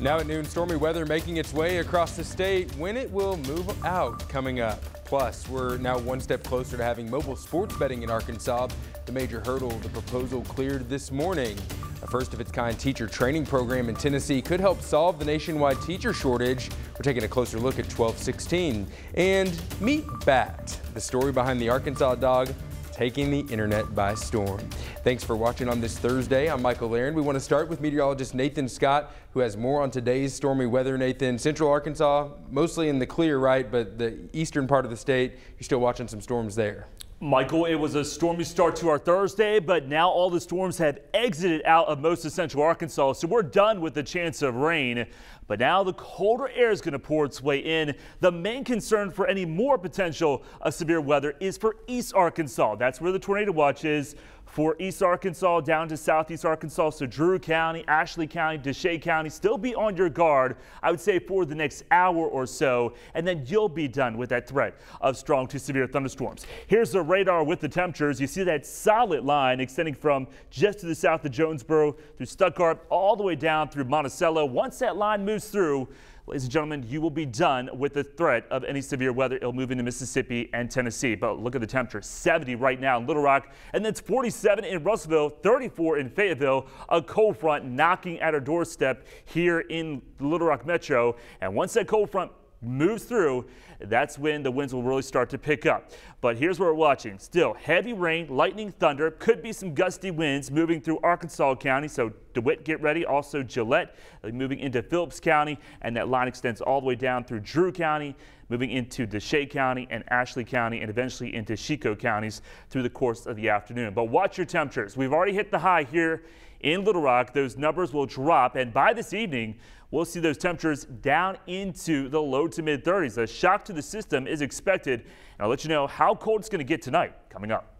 Now at noon, stormy weather making its way across the state. When it will move out coming up. Plus, we're now one step closer to having mobile sports betting in Arkansas. The major hurdle, the proposal cleared this morning. A first-of-its-kind teacher training program in Tennessee could help solve the nationwide teacher shortage. We're taking a closer look at 1216. And meet Bat, the story behind the Arkansas dog taking the internet by storm. Thanks for watching on this Thursday. I'm Michael Aaron. We want to start with meteorologist Nathan Scott, who has more on today's stormy weather. Nathan, central Arkansas, mostly in the clear, right? But the eastern part of the state, you're still watching some storms there. Michael, it was a stormy start to our Thursday, but now all the storms have exited out of most of central Arkansas, so we're done with the chance of rain. But now the colder air is going to pour its way in. The main concern for any more potential of severe weather is for East Arkansas. That's where the tornado watch is for East Arkansas down to Southeast Arkansas. So Drew County, Ashley County, Deshay County, still be on your guard, I would say, for the next hour or so. And then you'll be done with that threat of strong to severe thunderstorms. Here's the radar with the temperatures. You see that solid line extending from just to the south of Jonesboro through Stuttgart all the way down through Monticello. Once that line moves through, ladies and gentlemen, you will be done with the threat of any severe weather. It'll move into Mississippi and Tennessee. But look at the temperature, 70 right now in Little Rock, and then it's 47 in Russellville, 34 in Fayetteville. A cold front knocking at our doorstep here in the Little Rock Metro. And once that cold front moves through, that's when the winds will really start to pick up. But here's what we're watching. Still heavy rain, lightning, thunder, could be some gusty winds moving through Arkansas County. So DeWitt, get ready. Also Gillette moving into Phillips County, and that line extends all the way down through Drew County, moving into Deshay County and Ashley County, and eventually into Chico counties through the course of the afternoon. But watch your temperatures. We've already hit the high here in Little Rock. Those numbers will drop, and by this evening, we'll see those temperatures down into the low to mid 30s. A shock to the system is expected, and I'll let you know how cold it's going to get tonight coming up.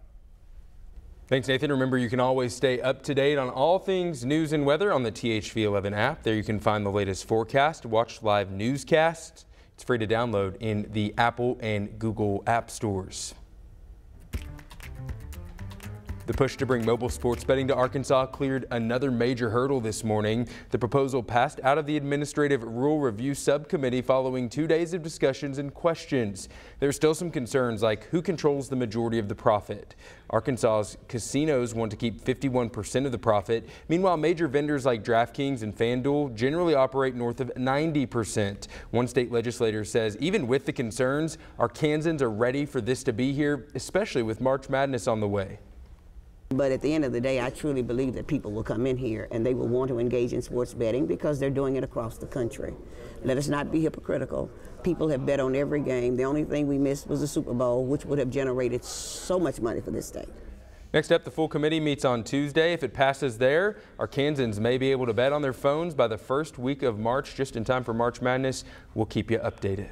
Thanks, Nathan. Remember, you can always stay up to date on all things news and weather on the THV11 app. There you can find the latest forecast, watch live newscasts. It's free to download in the Apple and Google app stores. The push to bring mobile sports betting to Arkansas cleared another major hurdle this morning. The proposal passed out of the Administrative Rule Review Subcommittee following 2 days of discussions and questions. There's still some concerns like who controls the majority of the profit. Arkansas's casinos want to keep 51% of the profit. Meanwhile, major vendors like DraftKings and FanDuel generally operate north of 90%. One state legislator says even with the concerns, Arkansans are ready for this to be here, especially with March Madness on the way. But at the end of the day, I truly believe that people will come in here and they will want to engage in sports betting because they're doing it across the country. Let us not be hypocritical. People have bet on every game. The only thing we missed was the Super Bowl, which would have generated so much money for this state. Next up, the full committee meets on Tuesday. If it passes there, Arkansans may be able to bet on their phones by the first week of March, just in time for March Madness. We'll keep you updated.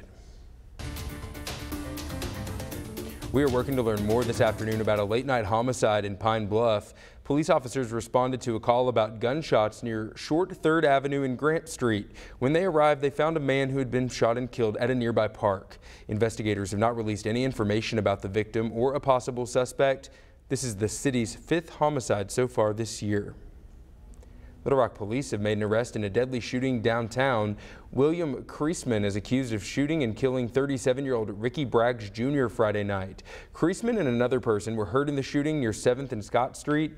We are working to learn more this afternoon about a late-night homicide in Pine Bluff. Police officers responded to a call about gunshots near Short 3rd Avenue and Grant Street. When they arrived, they found a man who had been shot and killed at a nearby park. Investigators have not released any information about the victim or a possible suspect. This is the city's 5th homicide so far this year. Little Rock police have made an arrest in a deadly shooting downtown. William Kreisman is accused of shooting and killing 37-year-old Ricky Braggs Jr. Friday night. Kreisman and another person were hurt in the shooting near 7th and Scott Street.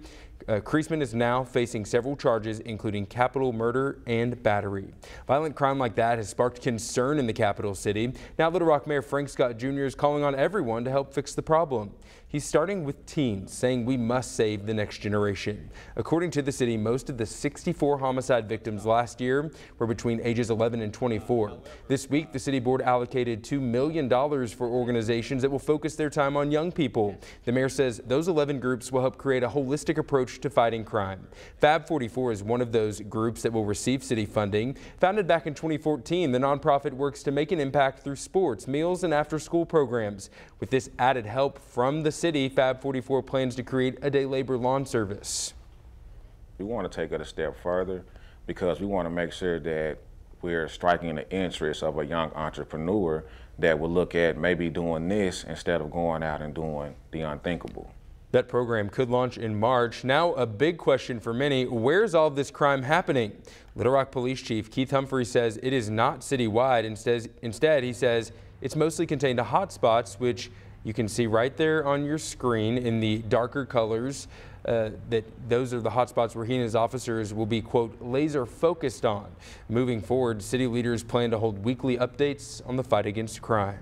Kreisman is now facing several charges, including capital murder and battery. Violent crime like that has sparked concern in the capital city. Now Little Rock Mayor Frank Scott Jr. is calling on everyone to help fix the problem. He's starting with teens, saying we must save the next generation. According to the city, most of the 64 homicide victims last year were between ages 11 and 24. This week, the city board allocated $2 million for organizations that will focus their time on young people. The mayor says those 11 groups will help create a holistic approach to fighting crime. Fab 44 is one of those groups that will receive city funding. Founded back in 2014, the nonprofit works to make an impact through sports, meals, and after-school programs. With this added help from the city, Fab 44 plans to create a day labor lawn service. We want to take it a step further because we want to make sure that we're striking the interest of a young entrepreneur that will look at maybe doing this instead of going out and doing the unthinkable. That program could launch in March. Now a big question for many, where's all of this crime happening? Little Rock Police Chief Keith Humphrey says it is not citywide. Instead, he says it's mostly contained to hotspots, which you can see right there on your screen in the darker colors. Those are the hotspots where he and his officers will be, quote, laser focused on. Moving forward, city leaders plan to hold weekly updates on the fight against crime.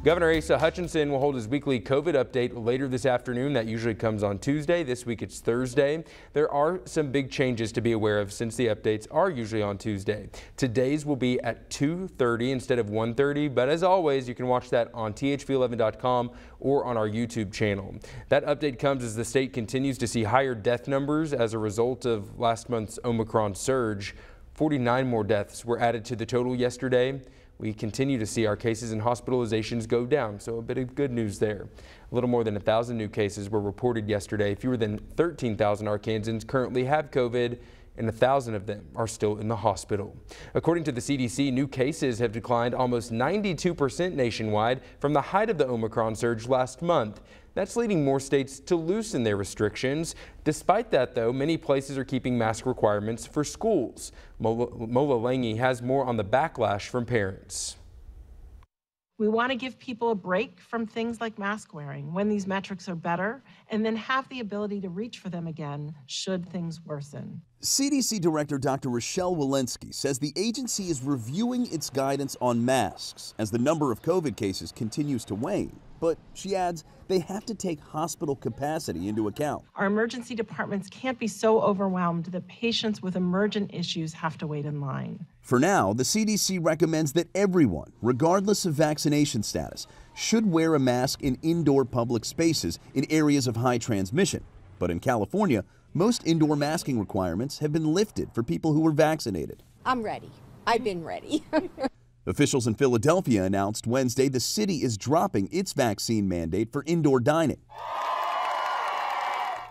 Governor Asa Hutchinson will hold his weekly COVID update later this afternoon. That usually comes on Tuesday. This week it's Thursday. There are some big changes to be aware of since the updates are usually on Tuesday. Today's will be at 2:30 instead of 1:30, but as always, you can watch that on thv-at-noon.com or on our YouTube channel. That update comes as the state continues to see higher death numbers as a result of last month's Omicron surge. 49 more deaths were added to the total yesterday. We continue to see our cases and hospitalizations go down, so a bit of good news there. A little more than 1,000 new cases were reported yesterday. Fewer than 13,000 Arkansans currently have COVID, and 1,000 of them are still in the hospital. According to the CDC, new cases have declined almost 92% nationwide from the height of the Omicron surge last month. That's leading more states to loosen their restrictions. Despite that, though, many places are keeping mask requirements for schools. Mola Lange has more on the backlash from parents. We want to give people a break from things like mask wearing when these metrics are better, and then have the ability to reach for them again should things worsen. CDC Director Dr. Rochelle Walensky says the agency is reviewing its guidance on masks as the number of COVID cases continues to wane. But she adds they have to take hospital capacity into account. Our emergency departments can't be so overwhelmed that patients with emergent issues have to wait in line. For now, the CDC recommends that everyone, regardless of vaccination status, should wear a mask in indoor public spaces in areas of high transmission. But in California, most indoor masking requirements have been lifted for people who were vaccinated. I'm ready. I've been ready. Officials in Philadelphia announced Wednesday the city is dropping its vaccine mandate for indoor dining.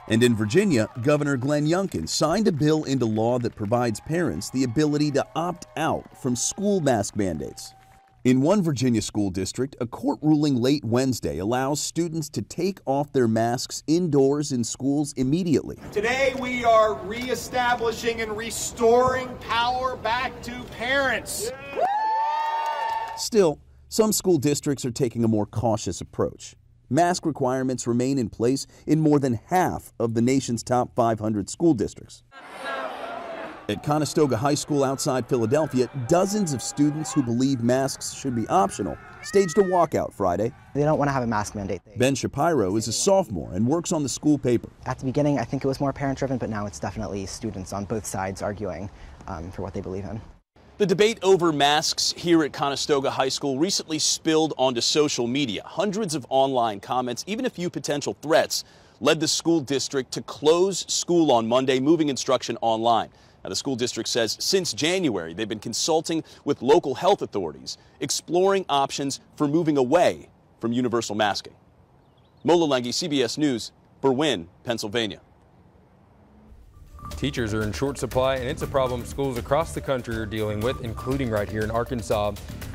And in Virginia, Governor Glenn Youngkin signed a bill into law that provides parents the ability to opt out from school mask mandates. In one Virginia school district, a court ruling late Wednesday allows students to take off their masks indoors in schools immediately. Today we are reestablishing and restoring power back to parents. Still, some school districts are taking a more cautious approach. Mask requirements remain in place in more than half of the nation's top 500 school districts. At Conestoga High School outside Philadelphia, dozens of students who believe masks should be optional staged a walkout Friday. They don't want to have a mask mandate. Ben Shapiro is a sophomore and works on the school paper. At the beginning, I think it was more parent-driven, but now it's definitely students on both sides arguing for what they believe in. The debate over masks here at Conestoga High School recently spilled onto social media. Hundreds of online comments, even a few potential threats, led the school district to close school on Monday, moving instruction online. Now, the school district says since January, they've been consulting with local health authorities, exploring options for moving away from universal masking. Mola Lange, CBS News, Berwyn, Pennsylvania. Teachers are in short supply, and it's a problem schools across the country are dealing with, including right here in Arkansas.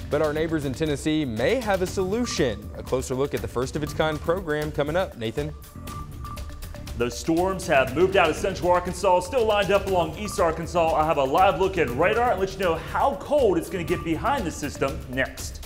But our neighbors in Tennessee may have a solution. A closer look at the first of its kind program coming up. Nathan? The storms have moved out of central Arkansas, still lined up along east Arkansas. I'll have a live look at radar and let you know how cold it's going to get behind the system next.